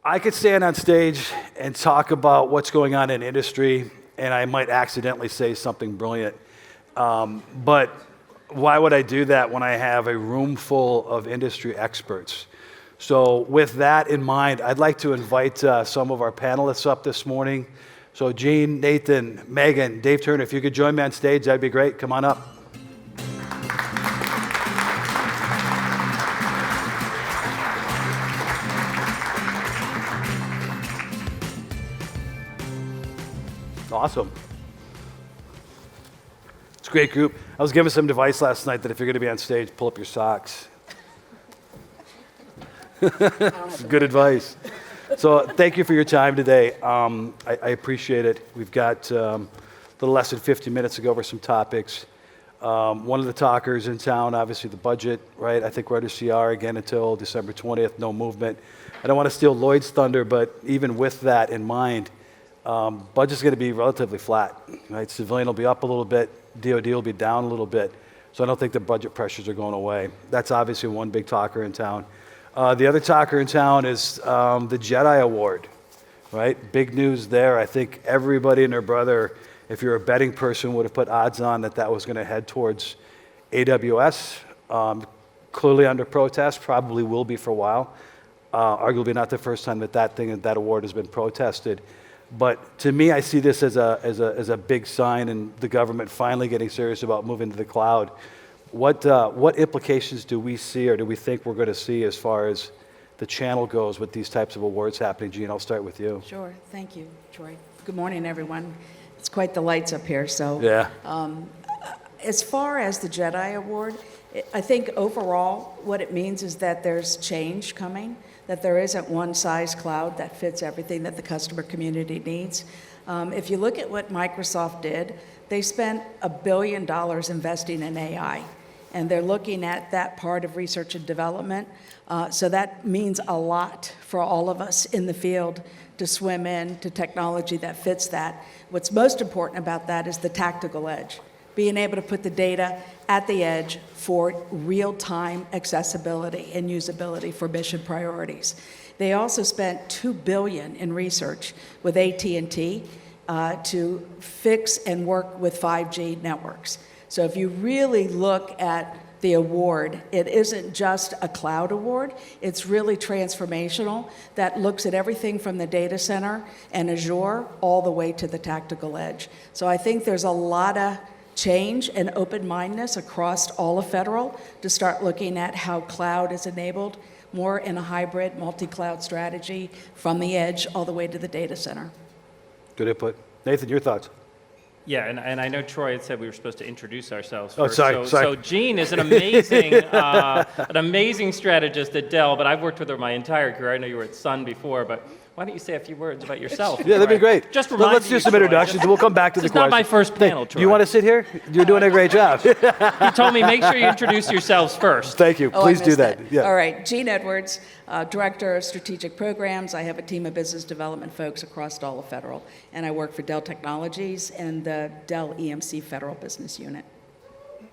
I could stand on stage and talk about what's going on in industry, and I might accidentally say something brilliant. But why would I do that when I have a room full of industry experts? So with that in mind, I'd like to invite some of our panelists up this morning. So Gene, Nathan, Megan, Dave Turner, if you could join me on stage, that'd be great. Come on up. Awesome. It's a great group. I was given some advice last night that if you're going to be on stage, pull up your socks. Good advice. So thank you for your time today. I appreciate it. We've got a little less than 50 minutes to go over some topics. One of the talkers in town, obviously the budget, right? I think we're under CR again until December 20th, no movement. I don't want to steal Lloyd's thunder, but even with that in mind, budget's going to be relatively flat, right? Civilian will be up a little bit, DoD will be down a little bit, so I don't think the budget pressures are going away. That's obviously one big talker in town. The other talker in town is the JEDI Award, right? Big news there. I think everybody and their brother, if you're a betting person, would have put odds on that that was going to head towards AWS. Clearly under protest, probably will be for a while. Arguably not the first time that award has been protested. But to me, I see this as a big sign in the government finally getting serious about moving to the cloud. What implications do we see or do we think we're going to see as far as the channel goes with these types of awards happening? Gene, I'll start with you. Sure. Thank you, Troy. Good morning, everyone. It's quite the lights up here. So, yeah. As far as the JEDI Award, I think overall what it means is that there's change coming, that there isn't one size cloud that fits everything that the customer community needs. If you look at what Microsoft did, they spent $1 billion investing in AI, and they're looking at that part of research and development. So that means a lot for all of us in the field to swim in to technology that fits that. What's most important about that is the tactical edge, being able to put the data at the edge for real-time accessibility and usability for mission priorities. They also spent $2 billion in research with AT&T to fix and work with 5G networks. So if you really look at the award, it isn't just a cloud award, it's really transformational that looks at everything from the data center and Azure all the way to the tactical edge. So I think there's a lot of change and open-mindedness across all of federal to start looking at how cloud is enabled more in a hybrid multi-cloud strategy from the edge all the way to the data center. Good input. Nathan, your thoughts? Yeah, and I know Troy had said we were supposed to introduce ourselves Oh, first. sorry. So Gene is an amazing strategist at Dell, but I've worked with her my entire career. I know you were at Sun before, but why don't you say a few words about yourself? Yeah, that'd be great. Just Well, let's do some introductions, and we'll come back to the It's question. not my first panel, Troy. Do you want to sit here? You're doing a great job. You told me make sure you introduce yourselves first. Thank you. Oh, I Please do missed that. Yeah. All right, Jean Edwards, Director of Strategic Programs. I have a team of business development folks across all of Federal, and I work for Dell Technologies and the Dell EMC Federal Business Unit.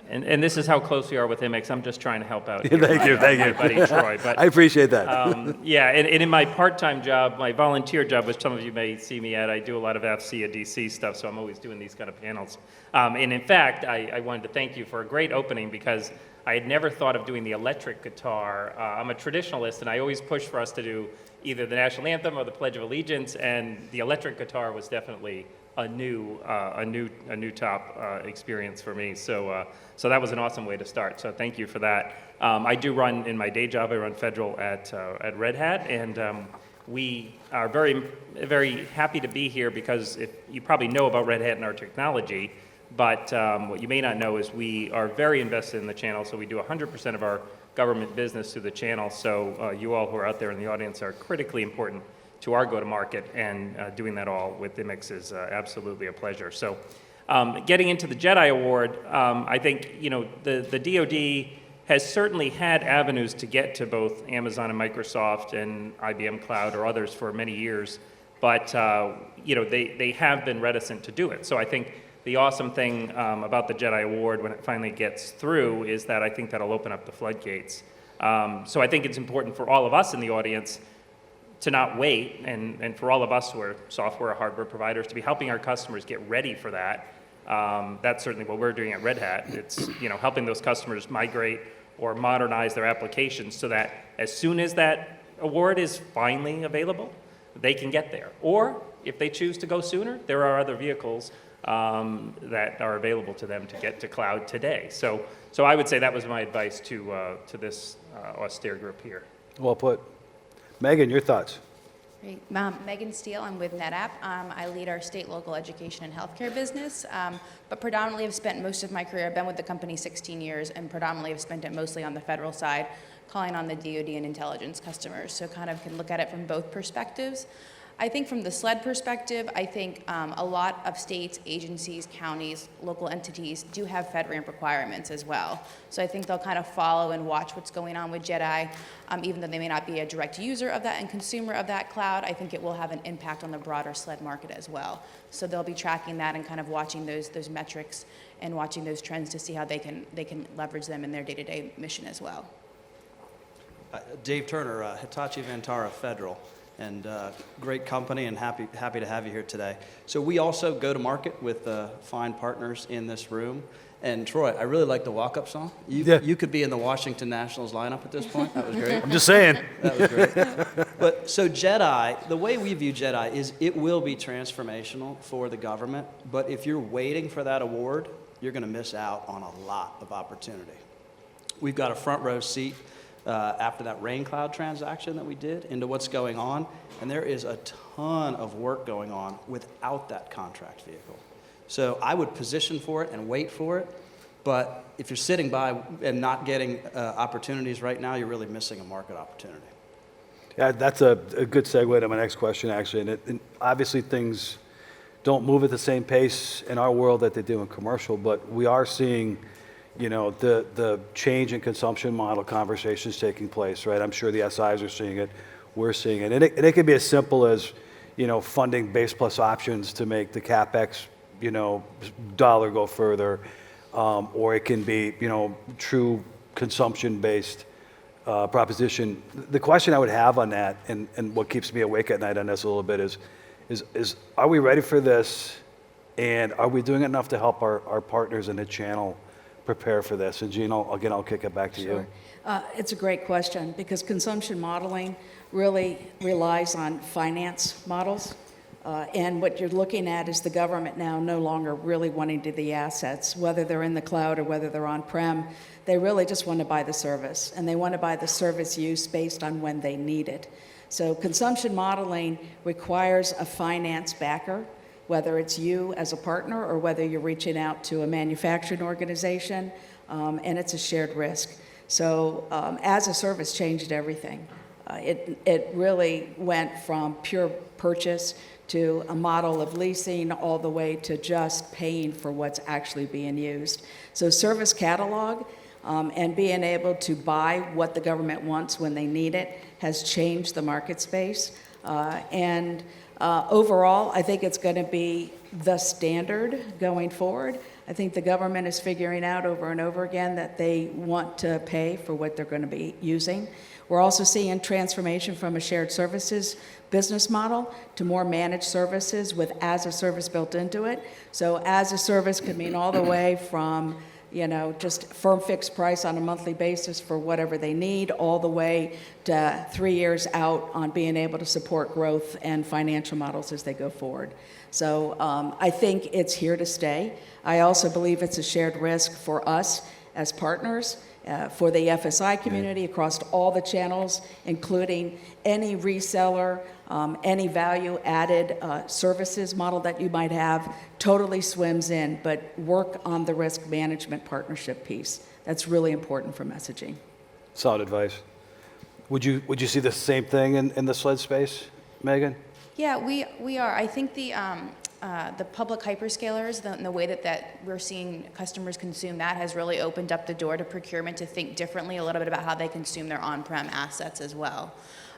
And this is how close we are with IMEX. I'm just trying to help out. Here, Thank you. my buddy Troy. But I appreciate that. yeah, and in my part-time job, my volunteer job, which some of you may see me at, I do a lot of FCA DC stuff, so I'm always doing these kind of panels. And in fact, I wanted to thank you for a great opening because I had never thought of doing the electric guitar. I'm a traditionalist, and I always push for us to do either the national anthem or the Pledge of Allegiance, and the electric guitar was definitely a new top experience for me. So that was an awesome way to start. So thank you for that. I do run in my day job. I run federal at Red Hat, and we are very, very happy to be here because you probably know about Red Hat and our technology, but what you may not know is we are very invested in the channel. So we do 100% of our government business through the channel. So you all who are out there in the audience are critically important to our go-to-market, and doing that all with IMEX is absolutely a pleasure. So getting into the JEDI Award, I think the DoD has certainly had avenues to get to both Amazon and Microsoft and IBM Cloud or others for many years, but they have been reticent to do it. So I think the awesome thing about the JEDI Award when it finally gets through is that I think that'll open up the floodgates. So I think it's important for all of us in the audience to not wait, and for all of us who are software or hardware providers, to be helping our customers get ready for that. That's certainly what we're doing at Red Hat. It's, helping those customers migrate or modernize their applications so that as soon as that award is finally available, they can get there. Or if they choose to go sooner, there are other vehicles that are available to them to get to cloud today. So I would say that was my advice to this austere group here. Well put. Megan, your thoughts? Great. Megan Steele, I'm with NetApp. I lead our state, local education and healthcare business, but predominantly have spent most of my career, I've been with the company 16 years, and predominantly have spent it mostly on the federal side, calling on the DoD and intelligence customers, so kind of can look at it from both perspectives. I think from the SLED perspective, I think a lot of states, agencies, counties, local entities do have FedRAMP requirements as well. So I think they'll kind of follow and watch what's going on with JEDI. Even though they may not be a direct user of that and consumer of that cloud, I think it will have an impact on the broader SLED market as well. So they'll be tracking that and kind of watching those metrics and watching those trends to see how they can leverage them in their day-to-day mission as well. Dave Turner, Hitachi Vantara Federal, and great company, and happy to have you here today. So we also go to market with fine partners in this room. And Troy, I really like the walk-up song. You could be in the Washington Nationals lineup at this point. That was great. I'm just saying. That was great. But so JEDI, the way we view JEDI is it will be transformational for the government. But if you're waiting for that award, you're going to miss out on a lot of opportunity. We've got a front row seat after that RainCloud transaction that we did into what's going on, and there is a ton of work going on without that contract vehicle. So I would position for it and wait for it, but if you're sitting by and not getting opportunities right now, you're really missing a market opportunity. Yeah, that's a good segue to my next question, actually. And obviously things don't move at the same pace in our world that they do in commercial, but we are seeing the change in consumption model conversations taking place, right? I'm sure the SIs are seeing it. We're seeing it. And it can be as simple as, funding base plus options to make the CapEx, dollar go further. Or it can be, true consumption-based proposition. The question I would have on that, and what keeps me awake at night on this a little bit is are we ready for this? And are we doing enough to help our partners in the channel prepare for this? And Gene, I'll kick it back to you. It's a great question because consumption modeling really relies on finance models. And what you're looking at is the government now no longer really wanting to the assets, whether they're in the cloud or whether they're on-prem. They really just want to buy the service, and they want to buy the service use based on when they need it. So consumption modeling requires a finance backer, whether it's you as a partner or whether you're reaching out to a manufacturing organization, and it's a shared risk. So as a service changed everything. It really went from pure purchase to a model of leasing all the way to just paying for what's actually being used. So service catalog and being able to buy what the government wants when they need it has changed the market space. Overall, I think it's going to be the standard going forward. I think the government is figuring out over and over again that they want to pay for what they're going to be using. We're also seeing transformation from a shared services business model to more managed services with as a service built into it. So as a service could mean all the way from just firm fixed price on a monthly basis for whatever they need, all the way to 3 years out on being able to support growth and financial models as they go forward. So I think it's here to stay. I also believe it's a shared risk for us as partners, for the FSI community across all the channels, including any reseller, any value-added services model that you might have, totally swims in, but work on the risk management partnership piece. That's really important for messaging. Solid advice. Would you see the same thing in the SLED space, Megan? Yeah, we are. I think the public hyperscalers, the way that we're seeing customers consume that has really opened up the door to procurement to think differently a little bit about how they consume their on-prem assets as well.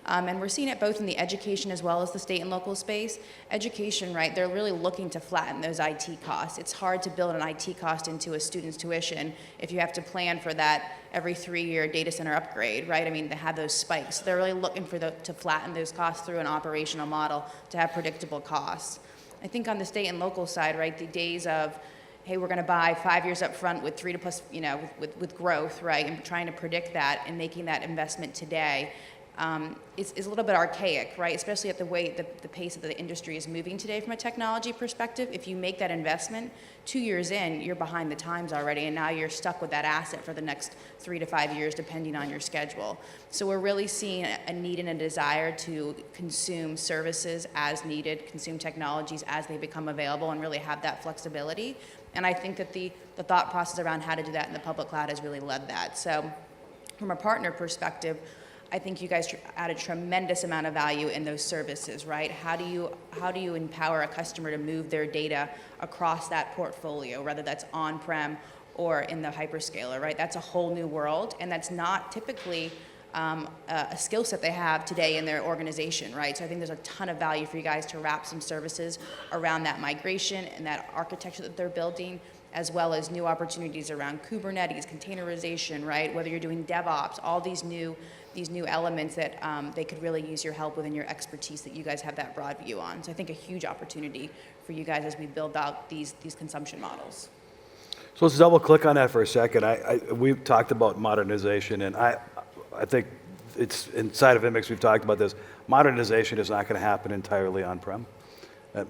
And we're seeing it both in the education as well as the state and local space. Education, right, they're really looking to flatten those IT costs. It's hard to build an IT cost into a student's tuition if you have to plan for that every 3-year data center upgrade, right? I mean, they have those spikes. They're really looking to flatten those costs through an operational model to have predictable costs. I think on the state and local side, right, the days of, hey, we're going to buy 5 years up front with 3 to plus, with growth, right, and trying to predict that and making that investment today is a little bit archaic, right, especially at the way the pace of the industry is moving today from a technology perspective. If you make that investment, 2 years in, you're behind the times already, and now you're stuck with that asset for the next 3 to 5 years, depending on your schedule. So we're really seeing a need and a desire to consume services as needed, consume technologies as they become available, and really have that flexibility. And I think that the thought process around how to do that in the public cloud has really led that. So from a partner perspective, I think you guys add a tremendous amount of value in those services, right? How do you empower a customer to move their data across that portfolio, whether that's on-prem or in the hyperscaler, right? That's a whole new world, and that's not typically a skill set they have today in their organization, right? So I think there's a ton of value for you guys to wrap some services around that migration and that architecture that they're building, as well as new opportunities around Kubernetes, containerization, right? Whether you're doing DevOps, all these new elements that they could really use your help within your expertise that you guys have that broad view on. So I think a huge opportunity for you guys as we build out these consumption models. So let's double click on that for a second. We've talked about modernization, and I think it's inside of IMIX, we've talked about this. Modernization is not going to happen entirely on-prem.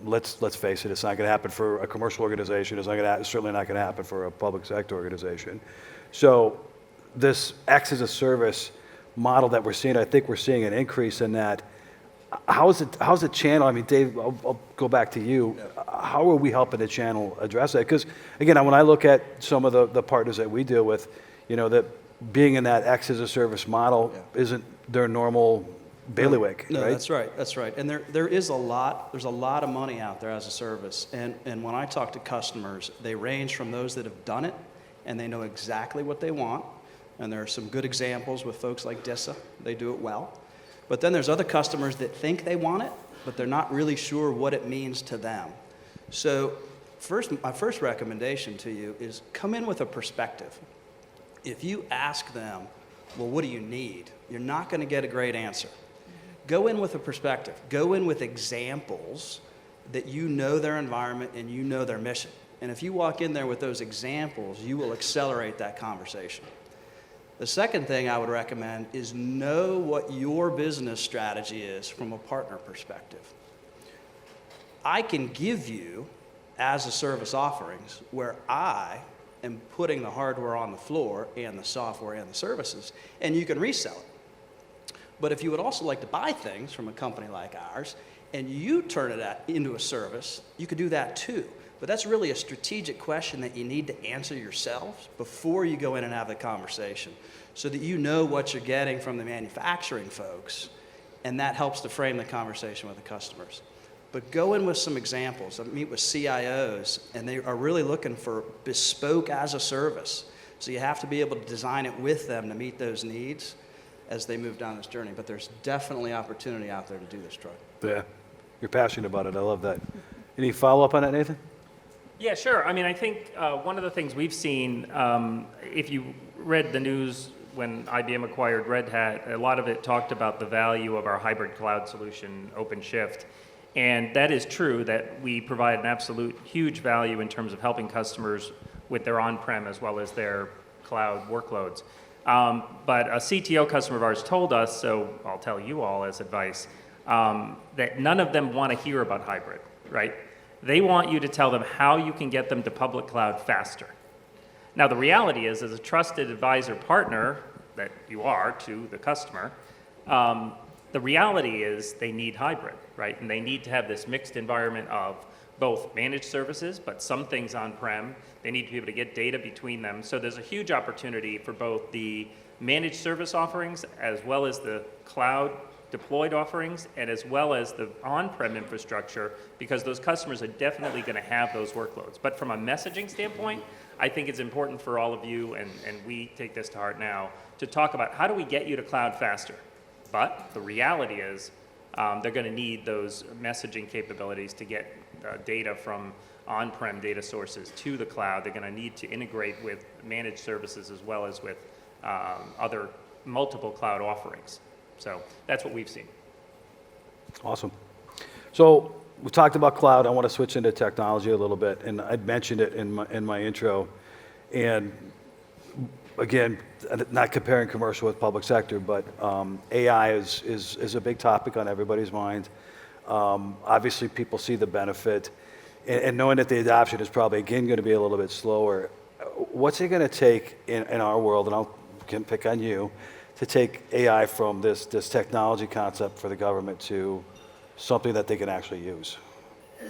Let's face it, it's not going to happen for a commercial organization. It's certainly not going to happen for a public sector organization. So this X as a service model that we're seeing, I think we're seeing an increase in that. How's the channel? I mean, Dave, I'll go back to you. How are we helping the channel address that? Because again, when I look at some of the partners that we deal with, that being in that X as a service model isn't their normal bailiwick. No, right? That's right. And there's a lot of money out there as a service. And when I talk to customers, they range from those that have done it and they know exactly what they want. And there are some good examples with folks like DISA. They do it well. But then there's other customers that think they want it, but they're not really sure what it means to them. So my first recommendation to you is come in with a perspective. If you ask them, well, what do you need? You're not going to get a great answer. Go in with a perspective. Go in with examples that you know their environment and you know their mission. And if you walk in there with those examples, you will accelerate that conversation. The second thing I would recommend is know what your business strategy is from a partner perspective. I can give you as a service offerings where I am putting the hardware on the floor and the software and the services, and you can resell it. But if you would also like to buy things from a company like ours and you turn it into a service, you could do that too. But that's really a strategic question that you need to answer yourselves before you go in and have the conversation, so that you know what you're getting from the manufacturing folks, and that helps to frame the conversation with the customers. But go in with some examples. I meet with CIOs, and they are really looking for bespoke as a service. So you have to be able to design it with them to meet those needs as they move down this journey. But there's definitely opportunity out there to do this, Troy. Yeah, you're passionate about it. I love that. Any follow-up on that, Nathan? Yeah, sure. I mean, I think one of the things we've seen, if you read the news when IBM acquired Red Hat, a lot of it talked about the value of our hybrid cloud solution, OpenShift. And that is true, that we provide an absolute huge value in terms of helping customers with their on-prem as well as their cloud workloads. But a CTO customer of ours told us, so I'll tell you all as advice, that none of them want to hear about hybrid, right? They want you to tell them how you can get them to public cloud faster. Now, the reality is, as a trusted advisor partner that you are to the customer, the reality is they need hybrid, right? And they need to have this mixed environment of both managed services, but some things on-prem. They need to be able to get data between them. So there's a huge opportunity for both the managed service offerings as well as the cloud deployed offerings, and as well as the on-prem infrastructure, because those customers are definitely going to have those workloads. But from a messaging standpoint, I think it's important for all of you, and we take this to heart now, to talk about how do we get you to cloud faster? But the reality is, they're going to need those messaging capabilities to get data from on-prem data sources to the cloud. They're going to need to integrate with managed services as well as with other multiple cloud offerings. So that's what we've seen. Awesome. So we talked about cloud. I want to switch into technology a little bit, and I'd mentioned it in my intro. And again, not comparing commercial with public sector, but AI is a big topic on everybody's mind. Obviously, people see the benefit, and knowing that the adoption is probably, again, going to be a little bit slower. What's it going to take in our world, and I'll can pick on you, to take AI from this technology concept for the government to something that they can actually use?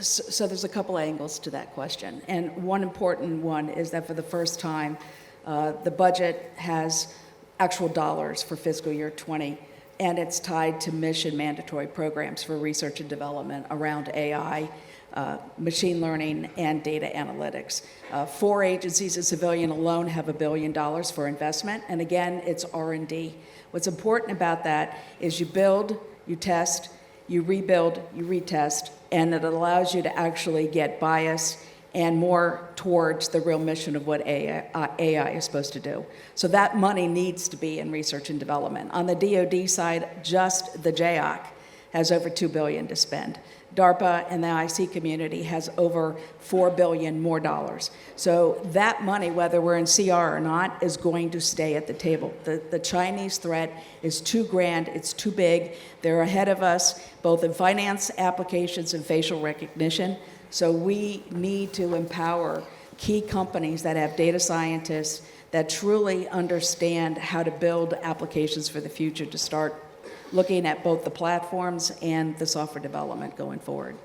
So there's a couple angles to that question. And one important one is that for the first time, the budget has actual dollars for fiscal year 20, and it's tied to mission mandatory programs for research and development around AI, machine learning, and data analytics. 4 agencies in civilian alone have $1 billion for investment, and again, it's R&D. What's important about that is you build, you test, you rebuild, you retest, and it allows you to actually get bias and more towards the real mission of what AI is supposed to do. So that money needs to be in research and development. On the DoD side, just the JOC has over $2 billion to spend. DARPA and the IC community has over $4 billion more dollars. So that money, whether we're in CR or not, is going to stay at the table. The Chinese threat is too grand, it's too big. They're ahead of us, both in finance applications and facial recognition. So we need to empower key companies that have data scientists that truly understand how to build applications for the future to start looking at both the platforms and the software development going forward.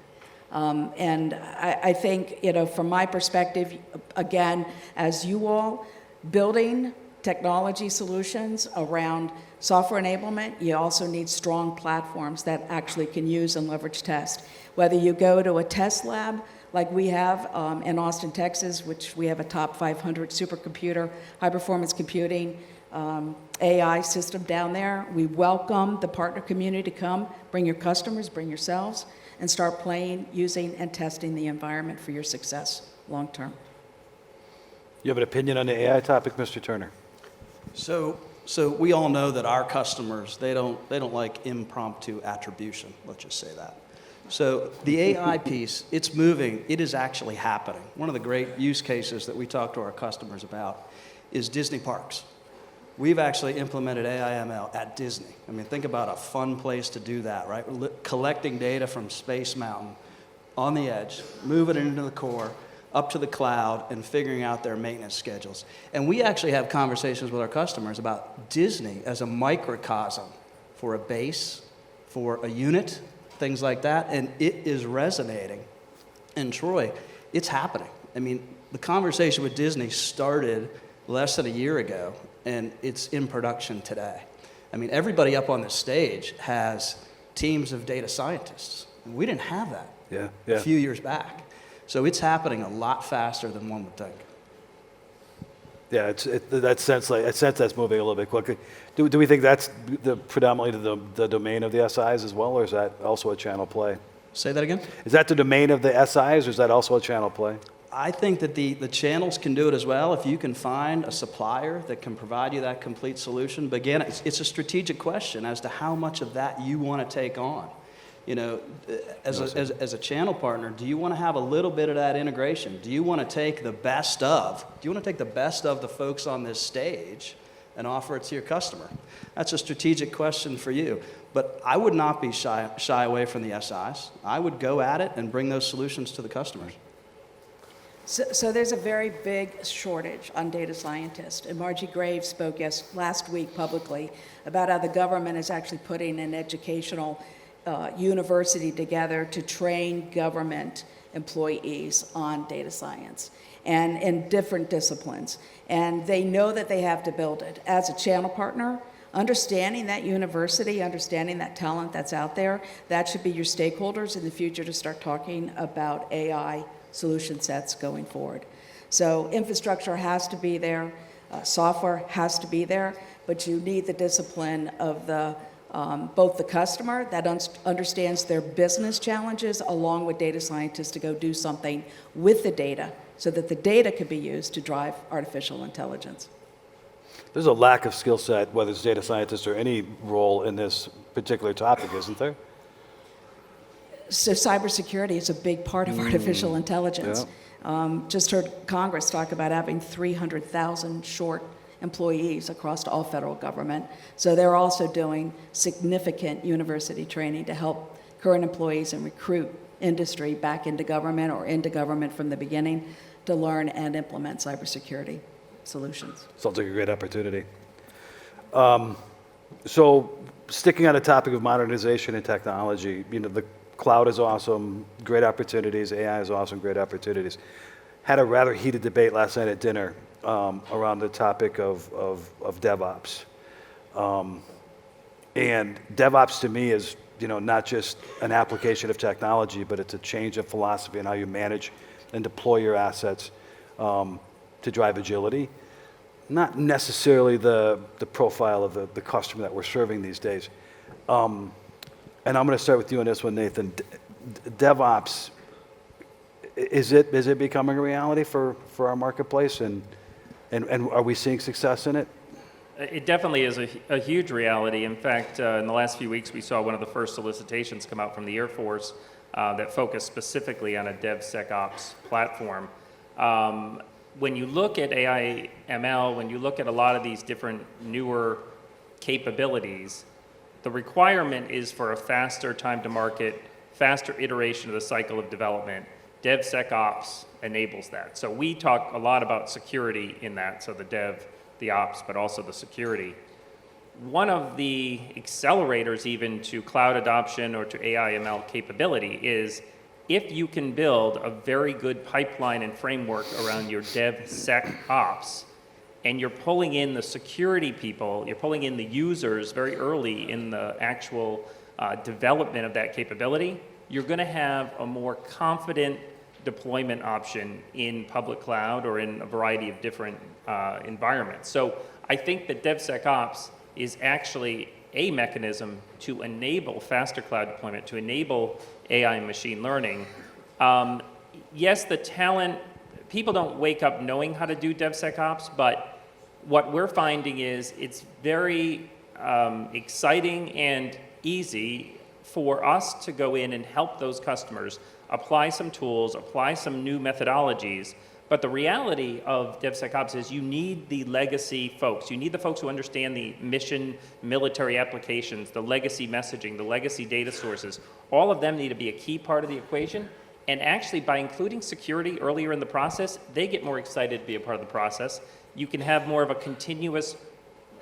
And I think, from my perspective, again, as you all building technology solutions around software enablement, you also need strong platforms that actually can use and leverage test. Whether you go to a test lab like we have in Austin, Texas, which we have a top 500 supercomputer, high-performance computing, AI system down there. We welcome the partner community to come, bring your customers, bring yourselves, and start playing, using, and testing the environment for your success long term. You have an opinion on the AI topic, Mr. Turner? So we all know that our customers, they don't like impromptu attribution, let's just say that. So the AI piece, it's moving, it is actually happening. One of the great use cases that we talk to our customers about is Disney parks. We've actually implemented AI/ML at Disney. I mean, think about a fun place to do that, right? Collecting data from Space Mountain on the edge, moving it into the core, up to the cloud, and figuring out their maintenance schedules. And we actually have conversations with our customers about Disney as a microcosm for a base, for a unit, things like that, and it is resonating. And Troy, it's happening. I mean, the conversation with Disney started less than a year ago, and it's in production today. I mean, everybody up on the stage has teams of data scientists. And we didn't have that a few years back. So it's happening a lot faster than one would think. Yeah, that sense that's moving a little bit quickly. Do we think that's predominantly the domain of the SIs as well, or is that also a channel play? Say that again? Is that the domain of the SIs, or is that also a channel play? I think that the channels can do it as well if you can find a supplier that can provide you that complete solution. But again, it's a strategic question as to how much of that you want to take on. As a channel partner, do you want to have a little bit of that integration? Do you want to take the best of the folks on this stage and offer it to your customer? That's a strategic question for you. But I would not be shy away from the SIs. I would go at it and bring those solutions to the customers. So there's a very big shortage on data scientists. And Margie Graves spoke last week publicly about how the government is actually putting an educational university together to train government employees on data science and in different disciplines. And they know that they have to build it. As a channel partner, understanding that university, understanding that talent that's out there, that should be your stakeholders in the future to start talking about AI solution sets going forward. So infrastructure has to be there, software has to be there, but you need the discipline of the both the customer that understands their business challenges along with data scientists to go do something with the data so that the data could be used to drive artificial intelligence. There's a lack of skill set, whether it's data scientists or any role in this particular topic, isn't there? So cybersecurity is a big part of artificial intelligence. Just heard Congress talk about having 300,000 short employees across all federal government. So they're also doing significant university training to help current employees and recruit industry back into government or into government from the beginning to learn and implement cybersecurity solutions. Sounds like a great opportunity. So sticking on the topic of modernization and technology, the cloud is awesome, great opportunities, AI is awesome, great opportunities. Had a rather heated debate last night at dinner around the topic of DevOps. And DevOps to me is, not just an application of technology, but it's a change of philosophy in how you manage and deploy your assets to drive agility. Not necessarily the profile of the customer that we're serving these days. And I'm going to start with you on this one, Nathan. DevOps, is it becoming a reality for our marketplace, and are we seeing success in it? It definitely is a huge reality. In fact, in the last few weeks, we saw one of the first solicitations come out from the Air Force that focused specifically on a DevSecOps platform. When you look at AI ML, when you look at a lot of these different newer capabilities, the requirement is for a faster time to market, faster iteration of the cycle of development. DevSecOps enables that. So we talk a lot about security in that, so the dev, the ops, but also the security. One of the accelerators even to cloud adoption or to AI ML capability is if you can build a very good pipeline and framework around your DevSecOps, and you're pulling in the security people, you're pulling in the users very early in the actual development of that capability, you're going to have a more confident deployment option in public cloud or in a variety of different environments. So I think that DevSecOps is actually a mechanism to enable faster cloud deployment, to enable AI and machine learning. Yes, the talent, people don't wake up knowing how to do DevSecOps, but what we're finding is it's very exciting and easy for us to go in and help those customers apply some tools, apply some new methodologies. But the reality of DevSecOps is you need the legacy folks. You need the folks who understand the mission, military applications, the legacy messaging, the legacy data sources. All of them need to be a key part of the equation. And actually, by including security earlier in the process, they get more excited to be a part of the process. You can have more of a continuous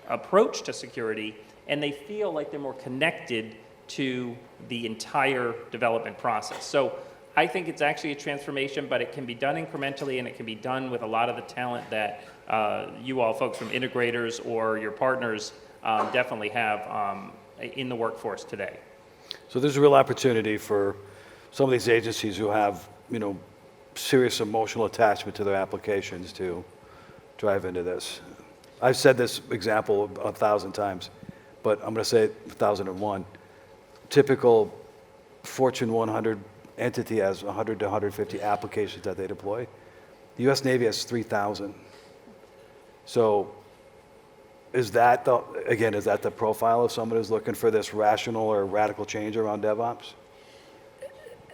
approach to security, and they feel like they're more connected to the entire development process. So I think it's actually a transformation, but it can be done incrementally, and it can be done with a lot of the talent that you all folks from integrators or your partners definitely have in the workforce today. So there's a real opportunity for some of these agencies who have, serious emotional attachment to their applications to drive into this. I've said this example 1,000 times, but I'm going to say it 1,001. Typical Fortune 100 entity has 100 to 150 applications that they deploy. The U.S. Navy has 3,000. So is that the profile of someone who's looking for this rational or radical change around DevOps?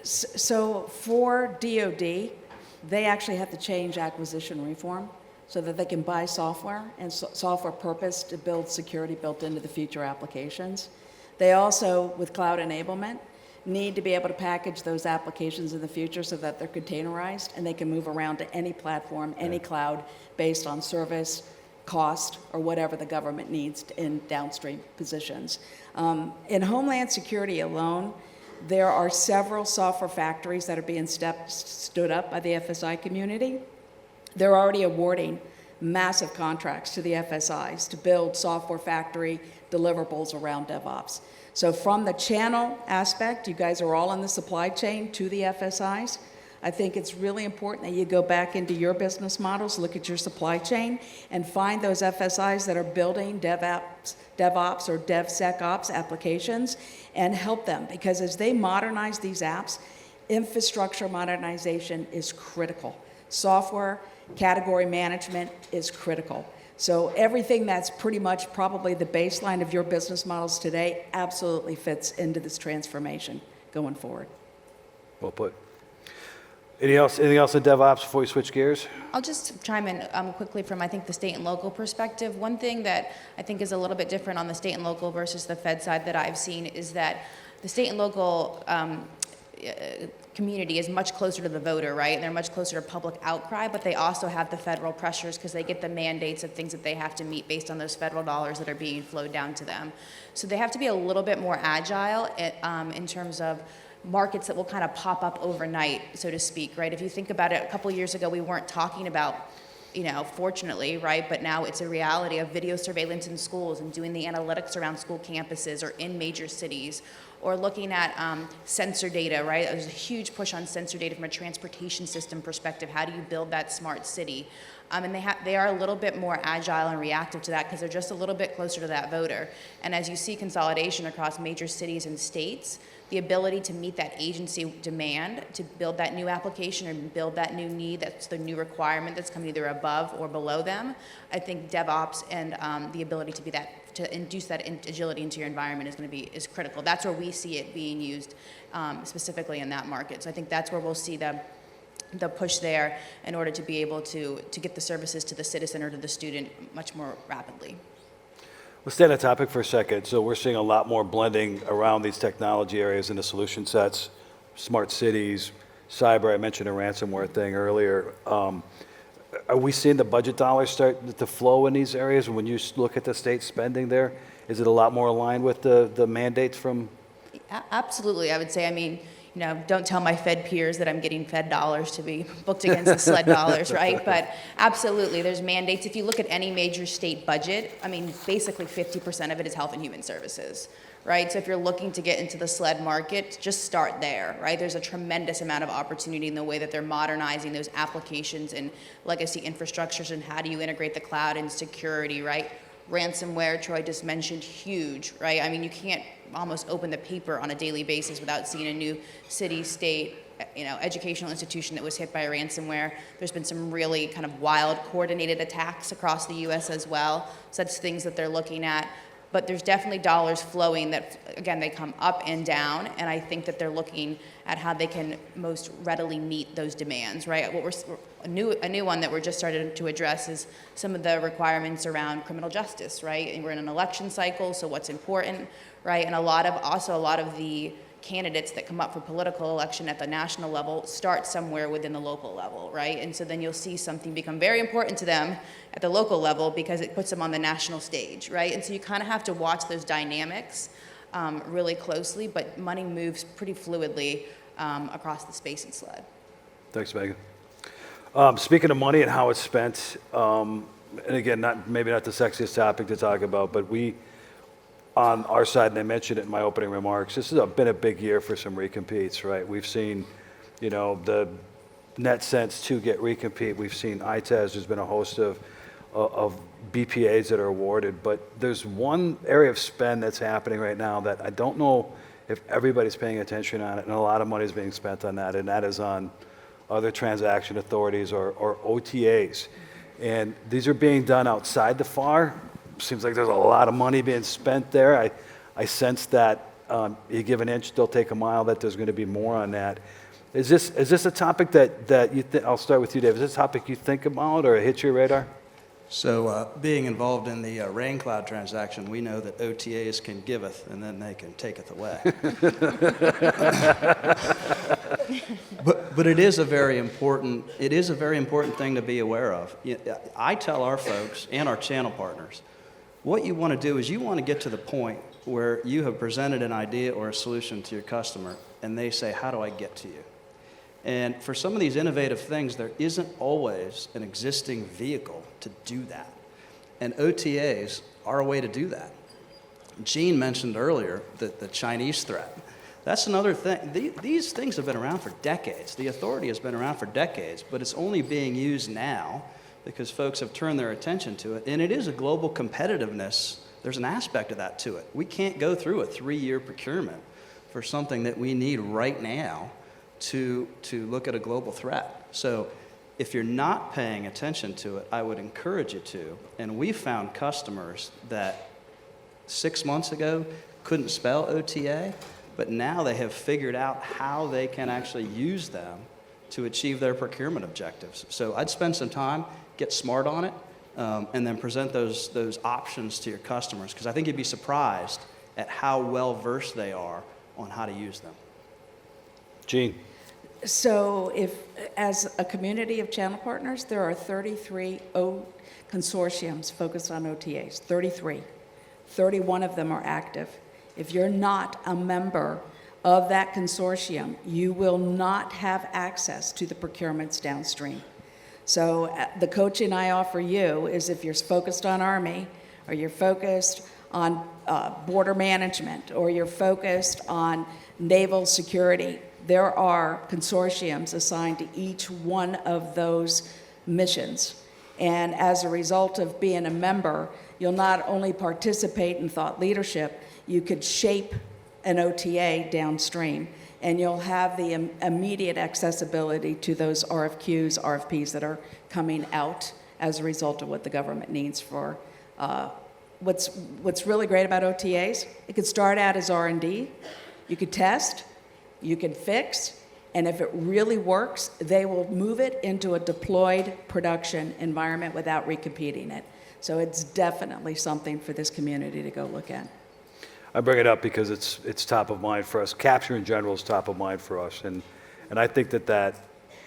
So for DoD, they actually have to change acquisition reform so that they can buy software and software purpose to build security built into the future applications. They also, with cloud enablement, need to be able to package those applications in the future so that they're containerized and they can move around to any platform, any cloud, based on service, cost, or whatever the government needs in downstream positions. In Homeland Security alone, there are several software factories that are being stood up by the FSI community. They're already awarding massive contracts to the FSIs to build software factory deliverables around DevOps. So from the channel aspect, you guys are all in the supply chain to the FSIs. I think it's really important that you go back into your business models, look at your supply chain, and find those FSIs that are building DevOps or DevSecOps applications and help them. Because as they modernize these apps, infrastructure modernization is critical. Software, category management is critical. So everything that's pretty much probably the baseline of your business models today absolutely fits into this transformation going forward. Well put. Anything else in DevOps before we switch gears? I'll just chime in quickly from, I think, the state and local perspective. One thing that I think is a little bit different on the state and local versus the Fed side that I've seen is that the state and local community is much closer to the voter, right? They're much closer to public outcry, but they also have the federal pressures because they get the mandates of things that they have to meet based on those federal dollars that are being flowed down to them. So they have to be a little bit more agile in terms of markets that will kind of pop up overnight, so to speak, right? If you think about it, a couple years ago, we weren't talking about, fortunately, right? But now it's a reality of video surveillance in schools and doing the analytics around school campuses or in major cities, or looking at sensor data, right? There's a huge push on sensor data from a transportation system perspective. How do you build that smart city? And they are a little bit more agile and reactive to that because they're just a little bit closer to that voter. And as you see consolidation across major cities and states, the ability to meet that agency demand, to build that new application or build that new need, that's the new requirement that's coming either above or below them, I think DevOps and the ability to be that, to induce that agility into your environment is critical. That's where we see it being used specifically in that market. So I think that's where we'll see the push there in order to be able to get the services to the citizen or to the student much more rapidly. Let's stay on that topic for a second. So we're seeing a lot more blending around these technology areas in the solution sets, smart cities, cyber. I mentioned a ransomware thing earlier. Are we seeing the budget dollars start to flow in these areas? When you look at the state spending there, is it a lot more aligned with the mandates from? Absolutely, I would say. I mean, don't tell my Fed peers that I'm getting Fed dollars to be booked against the SLED dollars, right? But absolutely, there's mandates. If you look at any major state budget, I mean, basically 50% of it is health and human services, right? So if you're looking to get into the SLED market, just start there, right? There's a tremendous amount of opportunity in the way that they're modernizing those applications and legacy infrastructures and how do you integrate the cloud and security, right? Ransomware, Troy just mentioned, huge, right? I mean, you can't almost open the paper on a daily basis without seeing a new city, state, educational institution that was hit by ransomware. There's been some really kind of wild coordinated attacks across the U.S. as well. So that's things that they're looking at. But there's definitely dollars flowing that, again, they come up and down, and I think that they're looking at how they can most readily meet those demands, right? A new one that we're just starting to address is some of the requirements around criminal justice, right? And we're in an election cycle, so what's important, right? And a lot of the candidates that come up for political election at the national level start somewhere within the local level, right? And so then you'll see something become very important to them at the local level because it puts them on the national stage, right? And so you kind of have to watch those dynamics really closely, but money moves pretty fluidly across the space in SLED. Thanks, Megan. Speaking of money and how it's spent, and again, maybe not the sexiest topic to talk about, but we, on our side, and I mentioned it in my opening remarks, this has been a big year for some recompetes, right? We've seen, the NetSense 2 get recompete. We've seen ITES. There's been a host of BPAs that are awarded, but there's one area of spend that's happening right now that I don't know if everybody's paying attention on it, and a lot of money is being spent on that, and that is on other transaction authorities or OTAs. And these are being done outside the FAR. Seems like there's a lot of money being spent there. I sense that you give an inch, they'll take a mile, that there's going to be more on that. Is this a topic that you think, I'll start with you, Dave, is this a topic you think about or hit your radar? So being involved in the RainCloud transaction, we know that OTAs can giveth and then they can taketh away. But it is a very important thing to be aware of. I tell our folks and our channel partners, what you want to do is you want to get to the point where you have presented an idea or a solution to your customer and they say, how do I get to you? And for some of these innovative things, there isn't always an existing vehicle to do that. And OTAs are a way to do that. Gene mentioned earlier the Chinese threat. That's another thing. These things have been around for decades. The authority has been around for decades, but it's only being used now because folks have turned their attention to it. And it is a global competitiveness. There's an aspect of that to it. We can't go through a 3-year procurement for something that we need right now to look at a global threat. So if you're not paying attention to it, I would encourage you to. And we found customers that 6 months ago couldn't spell OTA, but now they have figured out how they can actually use them to achieve their procurement objectives. So I'd spend some time, get smart on it, and then present those options to your customers, because I think you'd be surprised at how well versed they are on how to use them. Gene? So if, as a community of channel partners, there are 33 consortiums focused on OTAs, 33. 31 of them are active. If you're not a member of that consortium, you will not have access to the procurements downstream. So the coaching I offer you is if you're focused on Army, or you're focused on border management, or you're focused on naval security, there are consortiums assigned to each one of those missions. And as a result of being a member, you'll not only participate in thought leadership, you could shape an OTA downstream, and you'll have the immediate accessibility to those RFQs, RFPs that are coming out as a result of what the government needs for. What's really great about OTAs, it could start out as R&D, you could test, you can fix, and if it really works, they will move it into a deployed production environment without recompeting it. So it's definitely something for this community to go look at. I bring it up because it's top of mind for us. Capture in general is top of mind for us, and I think that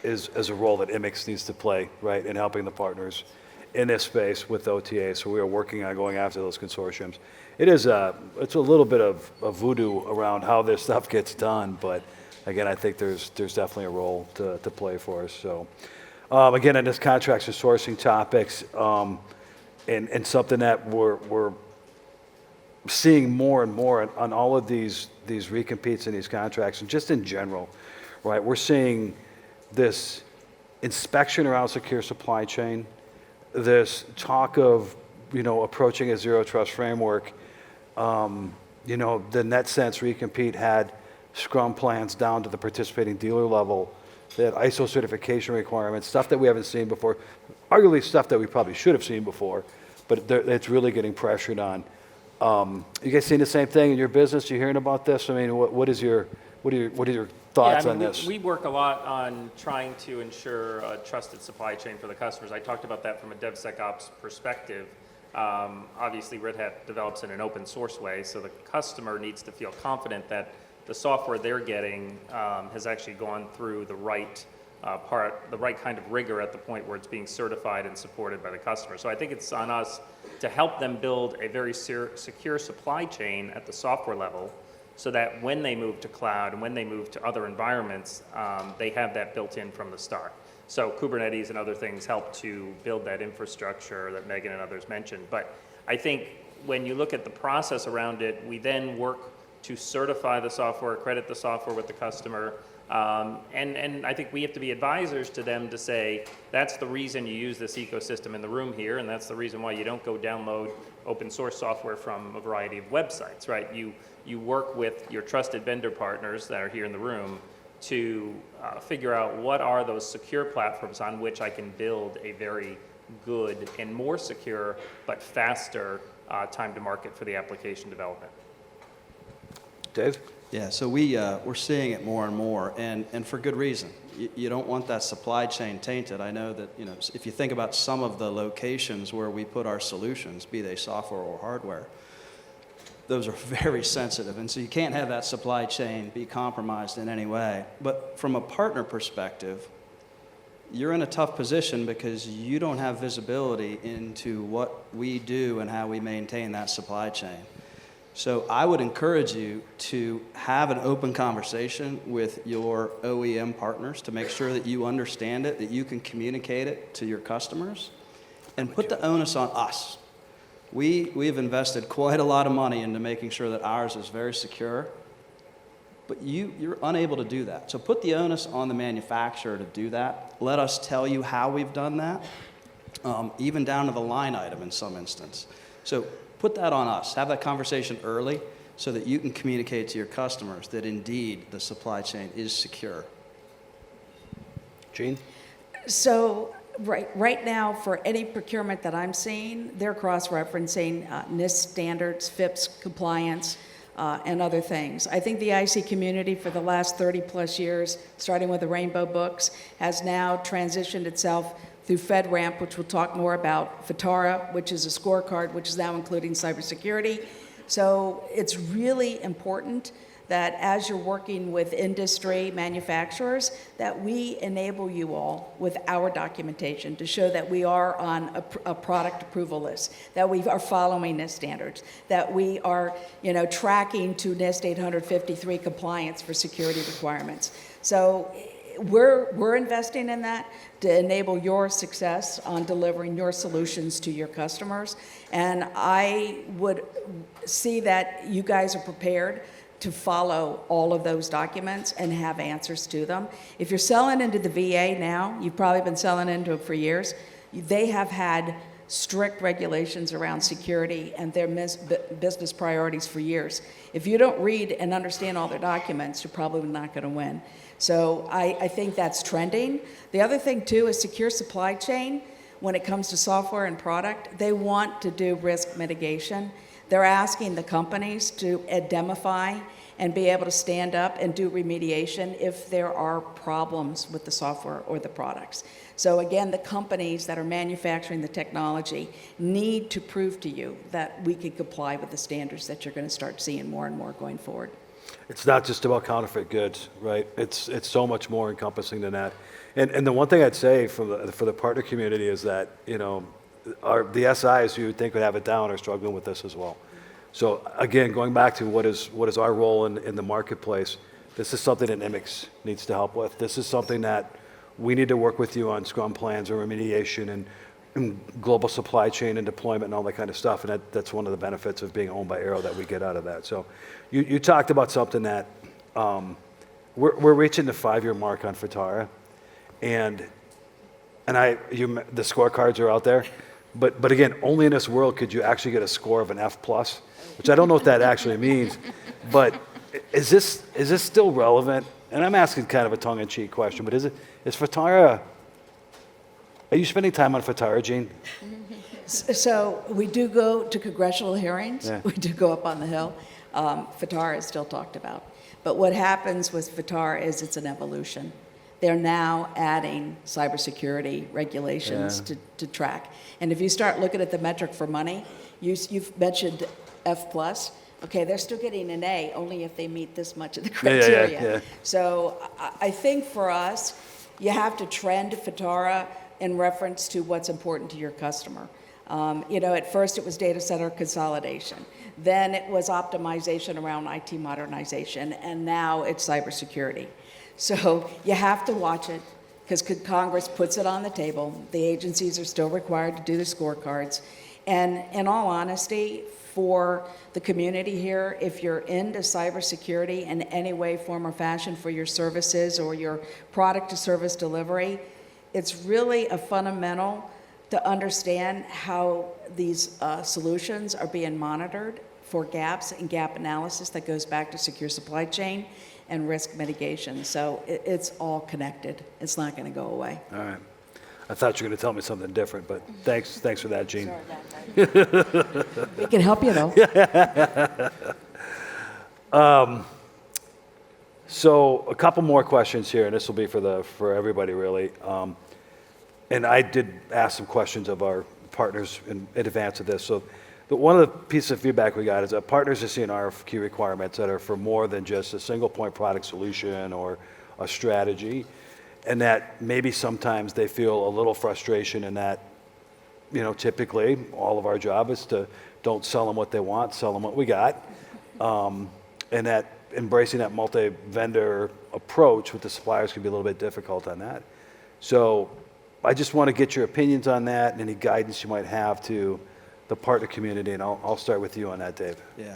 is a role that IMIX needs to play, right, in helping the partners in this space with OTA. So we are working on going after those consortiums. It's a little bit of voodoo around how this stuff gets done, but again, I think there's definitely a role to play for us. So again, on this contracts and sourcing topics, and something that we're seeing more and more on all of these recompetes and these contracts, and just in general, right? We're seeing this inspection around secure supply chain, this talk of, approaching a zero trust framework. The NetSense recompete had Scrum plans down to the participating dealer level. They had ISO certification requirements, stuff that we haven't seen before, arguably stuff that we probably should have seen before, but it's really getting pressured on. You guys seeing the same thing in your business? You hearing about this? I mean, what are your thoughts on this? We work a lot on trying to ensure a trusted supply chain for the customers. I talked about that from a DevSecOps perspective. Obviously, Red Hat develops in an open source way, so the customer needs to feel confident that the software they're getting has actually gone through the right the right kind of rigor at the point where it's being certified and supported by the customer. So I think it's on us to help them build a very secure supply chain at the software level, so that when they move to cloud and when they move to other environments, they have that built in from the start. So Kubernetes and other things help to build that infrastructure that Megan and others mentioned. But I think when you look at the process around it, we then work to certify the software, accredit the software with the customer, and I think we have to be advisors to them to say, that's the reason you use this ecosystem in the room here, and that's the reason why you don't go download open source software from a variety of websites, right? You work with your trusted vendor partners that are here in the room to figure out what are those secure platforms on which I can build a very good and more secure but faster time to market for the application development. Dave? Yeah, so we're seeing it more and more, and for good reason. You don't want that supply chain tainted. I know that, if you think about some of the locations where we put our solutions, be they software or hardware, those are very sensitive, and so you can't have that supply chain be compromised in any way. But from a partner perspective, you're in a tough position because you don't have visibility into what we do and how we maintain that supply chain. So I would encourage you to have an open conversation with your OEM partners to make sure that you understand it, that you can communicate it to your customers, and put the onus on us. We've invested quite a lot of money into making sure that ours is very secure, but you're unable to do that. So put the onus on the manufacturer to do that. Let us tell you how we've done that, even down to the line item in some instance. So put that on us. Have that conversation early so that you can communicate to your customers that indeed the supply chain is secure. Gene? So right now, for any procurement that I'm seeing, they're cross-referencing NIST standards, FIPS compliance, and other things. I think the IC community for the last 30-plus years, starting with the Rainbow Books, has now transitioned itself through FedRAMP, which we'll talk more about, FITARA, which is a scorecard, which is now including cybersecurity. So it's really important that as you're working with industry manufacturers, that we enable you all with our documentation to show that we are on a product approval list, that we are following NIST standards, that we are, tracking to NIST 853 compliance for security requirements. So we're investing in that to enable your success on delivering your solutions to your customers. And I would see that you guys are prepared to follow all of those documents and have answers to them. If you're selling into the VA now, you've probably been selling into it for years, they have had strict regulations around security and their business priorities for years. If you don't read and understand all their documents, you're probably not going to win. So I think that's trending. The other thing, too, is secure supply chain. When it comes to software and product, they want to do risk mitigation. They're asking the companies to identify and be able to stand up and do remediation if there are problems with the software or the products. So again, the companies that are manufacturing the technology need to prove to you that we can comply with the standards that you're going to start seeing more and more going forward. It's not just about counterfeit goods, right? It's so much more encompassing than that. And the one thing I'd say for the partner community is that, the SIs who you would think would have it down are struggling with this as well. So again, going back to what is our role in the marketplace, this is something that NIMIX needs to help with. This is something that we need to work with you on scrum plans or remediation and global supply chain and deployment and all that kind of stuff. And that's one of the benefits of being owned by Arrow that we get out of that. So you talked about something that we're reaching the 5-year mark on FITARA. And the scorecards are out there. But again, only in this world could you actually get a score of an F+, which I don't know what that actually means. But is this still relevant? And I'm asking kind of a tongue-in-cheek question, but is FITARA, are you spending time on FITARA, Gene? So we do go to congressional hearings. Yeah. We do go up on the Hill. FITARA is still talked about. But what happens with FITARA is it's an evolution. They're now adding cybersecurity regulations to track. And if you start looking at the metric for money, you've mentioned F+. Okay, they're still getting an A only if they meet this much of the criteria. Yeah. So I think for us, you have to trend FITARA in reference to what's important to your customer. At first it was data center consolidation. Then it was optimization around IT modernization. And now it's cybersecurity. So you have to watch it because Congress puts it on the table. The agencies are still required to do the scorecards. And in all honesty, for the community here, if you're into cybersecurity in any way, form, or fashion for your services or your product to service delivery, it's really a fundamental to understand how these solutions are being monitored for gaps and gap analysis that goes back to secure supply chain and risk mitigation. So it's all connected. It's not going to go away. All right. I thought you were going to tell me something different, but thanks for that, Gene. Sorry about that. We can help you, though. So a couple more questions here, and this will be for everybody really. And I did ask some questions of our partners in advance of this. So one of the pieces of feedback we got is that partners are seeing RFQ requirements that are for more than just a single point product solution or a strategy, and that maybe sometimes they feel a little frustration in that, typically all of our job is to don't sell them what they want, sell them what we got, and that embracing that multi-vendor approach with the suppliers can be a little bit difficult on that. So I just want to get your opinions on that and any guidance you might have to the partner community, and I'll start with you on that, Dave. Yeah.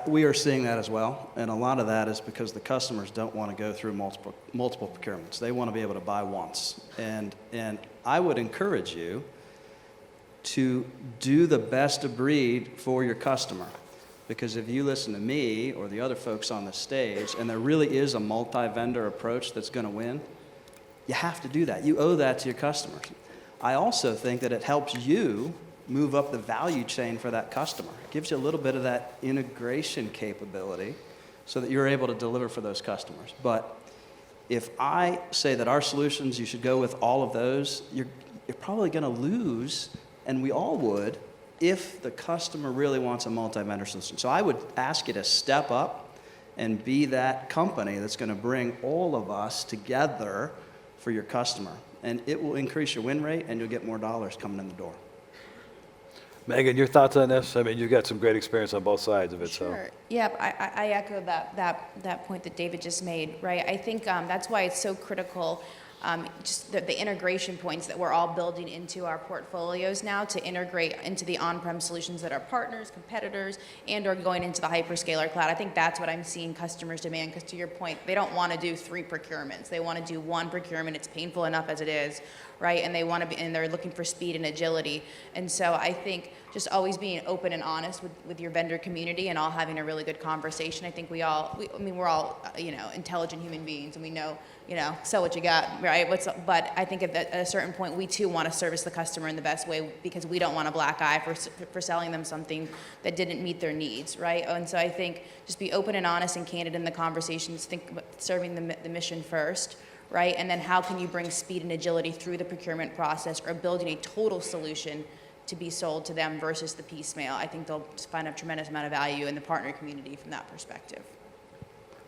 We are seeing that as well, and a lot of that is because the customers don't want to go through multiple procurements. They want to be able to buy once. And I would encourage you to do the best of breed for your customer. Because if you listen to me or the other folks on the stage, and there really is a multi-vendor approach that's going to win, you have to do that. You owe that to your customers. I also think that it helps you move up the value chain for that customer. It gives you a little bit of that integration capability so that you're able to deliver for those customers. But if I say that our solutions, you should go with all of those, you're probably going to lose, and we all would, if the customer really wants a multi-vendor solution. So I would ask you to step up and be that company that's going to bring all of us together for your customer. And it will increase your win rate, and you'll get more dollars coming in the door. Megan, your thoughts on this? I mean, you've got some great experience on both sides of it, so. Sure. Yep, I echo that point that David just made, right? I think that's why it's so critical, just the integration points that we're all building into our portfolios now to integrate into the on-prem solutions that are partners, competitors, and or going into the hyperscaler cloud. I think that's what I'm seeing customers demand, because to your point, they don't want to do 3 procurements. They want to do 1 procurement. It's painful enough as it is, right? And they want to be, and they're looking for speed and agility. And so I think just always being open and honest with your vendor community and all having a really good conversation. I think we're all, intelligent human beings, and we know, sell what you got, right? But I think at a certain point, we too want to service the customer in the best way, because we don't want a black eye for selling them something that didn't meet their needs, right? And so I think just be open and honest and candid in the conversations. Think about serving the mission first, right? And then how can you bring speed and agility through the procurement process, or building a total solution to be sold to them versus the piecemeal. I think they'll just find a tremendous amount of value in the partner community from that perspective.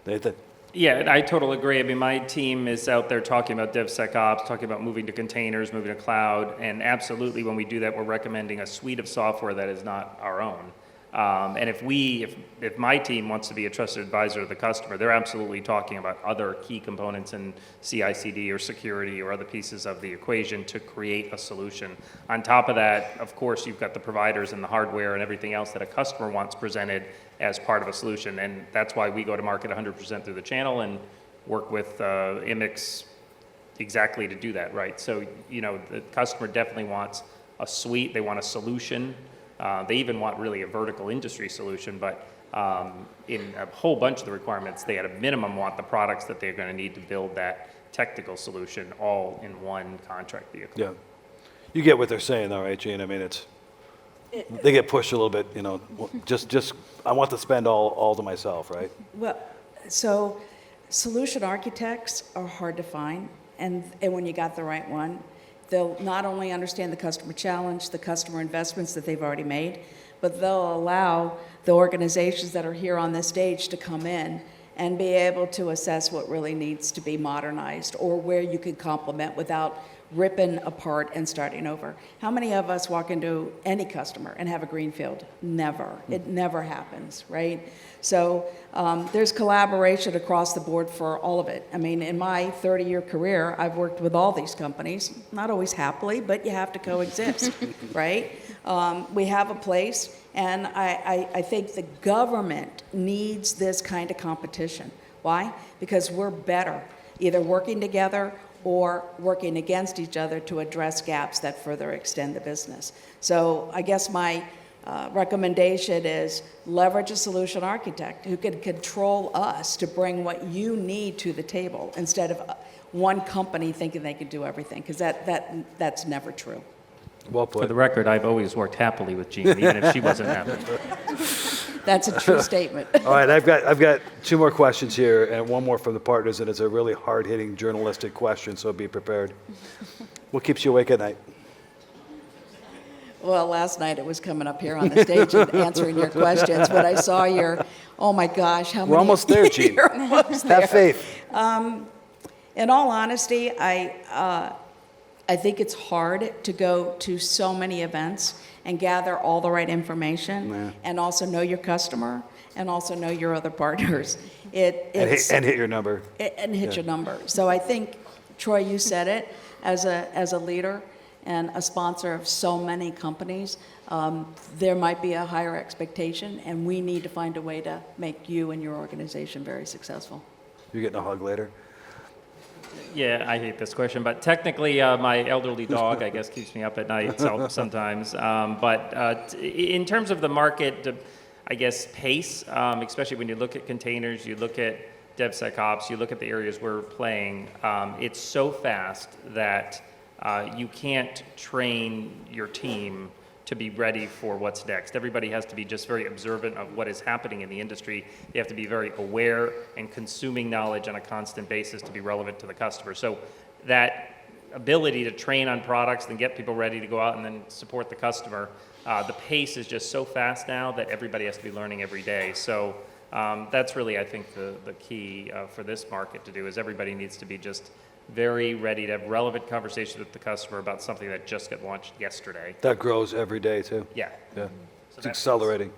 Nathan? Yeah, I totally agree. I mean, my team is out there talking about DevSecOps, talking about moving to containers, moving to cloud, and absolutely when we do that, we're recommending a suite of software that is not our own. And if my team wants to be a trusted advisor to the customer, they're absolutely talking about other key components in CI/CD or security or other pieces of the equation to create a solution. On top of that, of course, you've got the providers and the hardware and everything else that a customer wants presented as part of a solution. And that's why we go to market 100% through the channel and work with IMIX exactly to do that, right? So, the customer definitely wants a suite. They want a solution. They even want really a vertical industry solution, but in a whole bunch of the requirements, they at a minimum want the products that they're going to need to build that technical solution all in one contract vehicle. Yeah. You get what they're saying though, right, Gene? I mean, they get pushed a little bit, just I want to spend all to myself, right? Well, so solution architects are hard to find, and when you got the right one, they'll not only understand the customer challenge, the customer investments that they've already made, but they'll allow the organizations that are here on this stage to come in and be able to assess what really needs to be modernized, or where you can complement without ripping apart and starting over. How many of us walk into any customer and have a greenfield? Never. It never happens, right? So there's collaboration across the board for all of it. I mean, in my 30-year career, I've worked with all these companies, not always happily, but you have to coexist, right? We have a place, and I think the government needs this kind of competition. Why? Because we're better, either working together or working against each other to address gaps that further extend the business. So I guess my recommendation is leverage a solution architect who can control us to bring what you need to the table, instead of one company thinking they can do everything, because that's never true. Well For put. the record, I've always worked happily with Jean, even if she wasn't happy. That's a true statement. All right, I've got 2 more questions here, and 1 more from the partners, and it's a really hard-hitting journalistic question, so be prepared. What keeps you awake at night? Well, last night it was coming up here on the stage and answering your questions, but I saw oh my gosh, how many? We're almost there, Gene. You're almost there. Have faith. In all honesty, I think it's hard to go to so many events and gather all the right information, and also know your customer, and also know your other partners. And hit your number. And hit your number. So I think, Troy, you said it, as a leader and a sponsor of so many companies, there might be a higher expectation, and we need to find a way to make you and your organization very successful. You're getting a hug later. Yeah, I hate this question, but technically, my elderly dog, I guess, keeps me up at night sometimes. In terms of the market, I guess, pace, especially when you look at containers, you look at DevSecOps, you look at the areas we're playing, it's so fast that you can't train your team to be ready for what's next. Everybody has to be just very observant of what is happening in the industry. They have to be very aware and consuming knowledge on a constant basis to be relevant to the customer. So that ability to train on products and get people ready to go out and then support the customer, the pace is just so fast now that everybody has to be learning every day. So that's really, I think, the key for this market to do is everybody needs to be just very ready to have relevant conversations with the customer about something that just got launched yesterday. That grows every day, too. Yeah. Yeah. So It's that's- accelerating.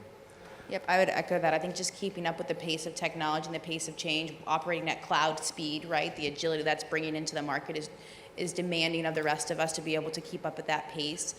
Yep, I would echo that. I think just keeping up with the pace of technology and the pace of change, operating at cloud speed, right? The agility that's bringing into the market is demanding of the rest of us to be able to keep up at that pace.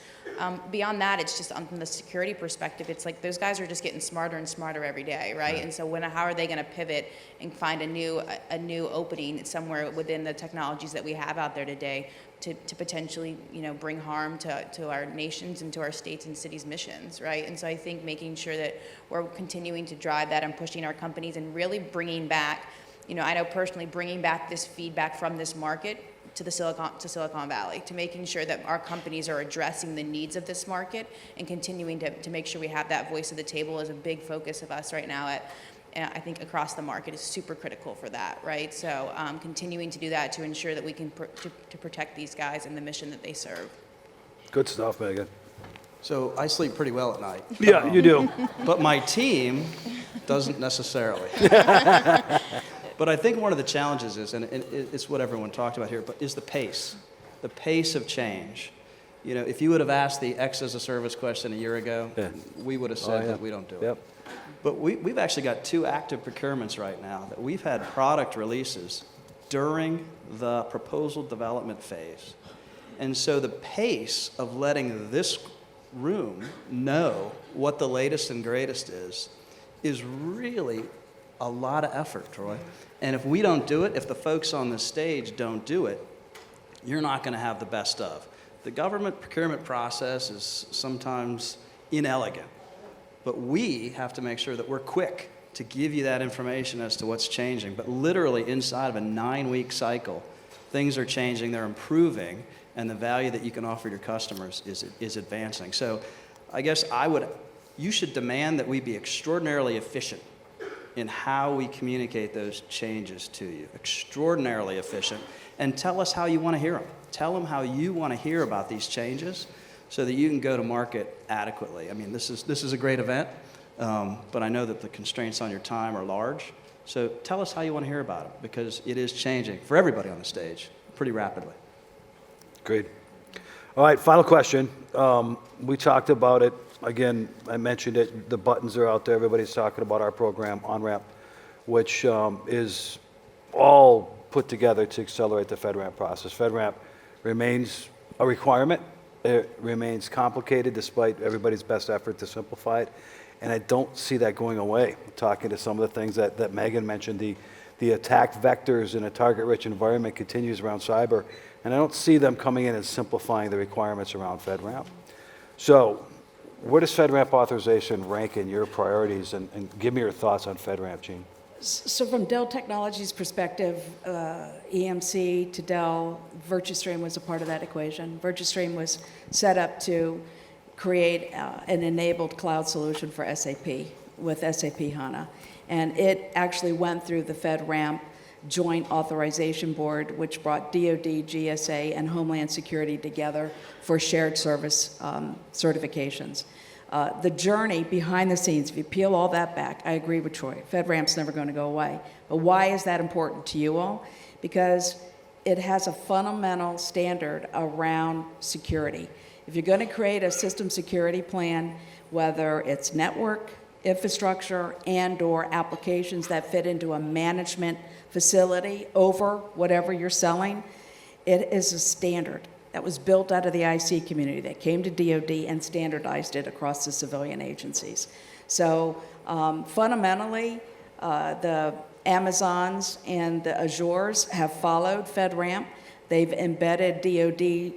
Beyond that, it's just from the security perspective, it's like those guys are just getting smarter and smarter every day, right? And so how are they going to pivot and find a new opening somewhere within the technologies that we have out there today to potentially, bring harm to our nations and to our states and cities' missions, right? And so I think making sure that we're continuing to drive that and pushing our companies and really bringing back, I know personally bringing back this feedback from this market to Silicon Valley, to making sure that our companies are addressing the needs of this market and continuing to make sure we have that voice at the table is a big focus of us right now I think across the market is super critical for that, right? So continuing to do that to ensure that we can to protect these guys and the mission that they serve. Good stuff, Megan. So I sleep pretty well at night. Yeah, you do. But my team doesn't necessarily. But I think one of the challenges is, and it's what everyone talked about here, but is the pace of change. If you would have asked the X as a service question a year ago, Yeah. we would have said yeah. that we don't do it. Yep. But we've actually got 2 active procurements right now that we've had product releases during the proposal development phase. And so the pace of letting this room know what the latest and greatest is really a lot of effort, Troy. And if we don't do it, if the folks on the stage don't do it, you're not going to have the best of. The government procurement process is sometimes inelegant, but we have to make sure that we're quick to give you that information as to what's changing. But literally inside of a 9-week cycle, things are changing, they're improving, and the value that you can offer your customers is advancing. So I guess you should demand that we be extraordinarily efficient in how we communicate those changes to you. Extraordinarily efficient. And tell us how you want to hear them. Tell them how you want to hear about these changes so that you can go to market adequately. I mean, this is a great event, but I know that the constraints on your time are large. So tell us how you want to hear about it, because it is changing for everybody on the stage pretty rapidly. Great. All right, final question. We talked about it. Again, I mentioned it. The buttons are out there. Everybody's talking about our program, OnRamp, which is all put together to accelerate the FedRAMP process. FedRAMP remains a requirement. It remains complicated despite everybody's best effort to simplify it. And I don't see that going away. Talking to some of the things that Megan mentioned, the attack vectors in a target-rich environment continues around cyber. And I don't see them coming in and simplifying the requirements around FedRAMP. So where does FedRAMP authorization rank in your priorities? And give me your thoughts on FedRAMP, Gene. So from Dell Technologies' perspective, EMC to Dell, VirtuStream was a part of that equation. VirtuStream was set up to create an enabled cloud solution for SAP with SAP HANA. And it actually went through the FedRAMP Joint Authorization Board, which brought DoD, GSA, and Homeland Security together for shared service certifications. The journey behind the scenes, if you peel all that back, I agree with Troy. FedRAMP's never going to go away. But why is that important to you all? Because it has a fundamental standard around security. If you're going to create a system security plan, whether it's network, infrastructure, and/or applications that fit into a management facility over whatever you're selling, it is a standard. that was built out of the IC community that came to DoD and standardized it across the civilian agencies. So fundamentally, the Amazons and the Azures have followed FedRAMP. They've embedded DoD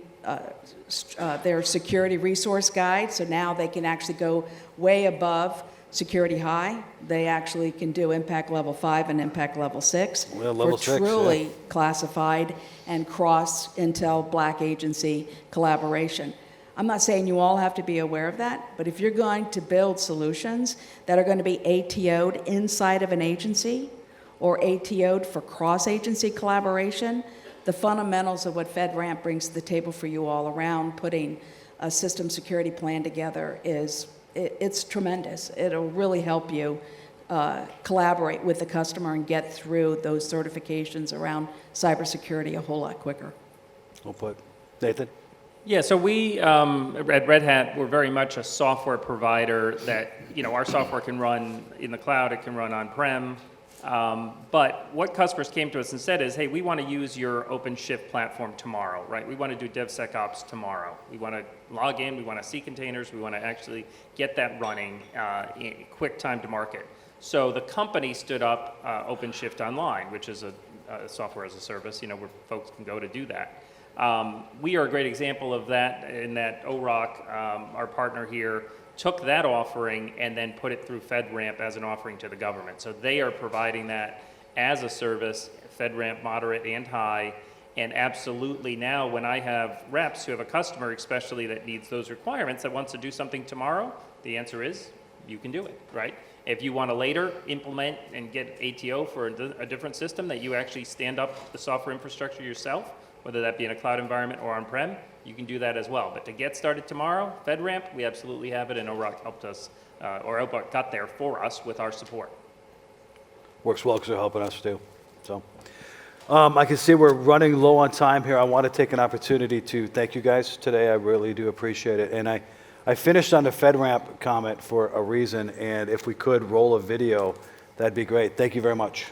their security resource guide, so now they can actually go way above security high. They actually can do impact level 5 and impact level 6 Well, level for 6, truly yeah. classified and cross-intel black agency collaboration. I'm not saying you all have to be aware of that, but if you're going to build solutions that are going to be ATO'd inside of an agency or ATO'd for cross-agency collaboration, the fundamentals of what FedRAMP brings to the table for you all around putting a system security plan together it's tremendous. It'll really help you collaborate with the customer and get through those certifications around cybersecurity a whole lot quicker. Well put. Nathan? Yeah, so we at Red Hat, we're very much a software provider that, our software can run in the cloud, it can run on-prem. But what customers came to us and said is, hey, we want to use your OpenShift platform tomorrow, right? We want to do DevSecOps tomorrow. We want to log in, we want to see containers, we want to actually get that running in quick time to market. So the company stood up OpenShift Online, which is a software as a service, where folks can go to do that. We are a great example of that in that OROC, our partner here, took that offering and then put it through FedRAMP as an offering to the government. So they are providing that as a service, FedRAMP moderate and high, and absolutely now when I have reps who have a customer especially that needs those requirements that wants to do something tomorrow, the answer is you can do it, right? If you want to later implement and get ATO for a different system that you actually stand up the software infrastructure yourself, whether that be in a cloud environment or on-prem, you can do that as well. But to get started tomorrow, FedRAMP, we absolutely have it, and OROC helped us, or OROC got there for us with our support. Works well because they're helping us too. So I can see we're running low on time here. I want to take an opportunity to thank you guys today. I really do appreciate it. And I finished on the FedRAMP comment for a reason, and if we could roll a video, that'd be great. Thank you very much.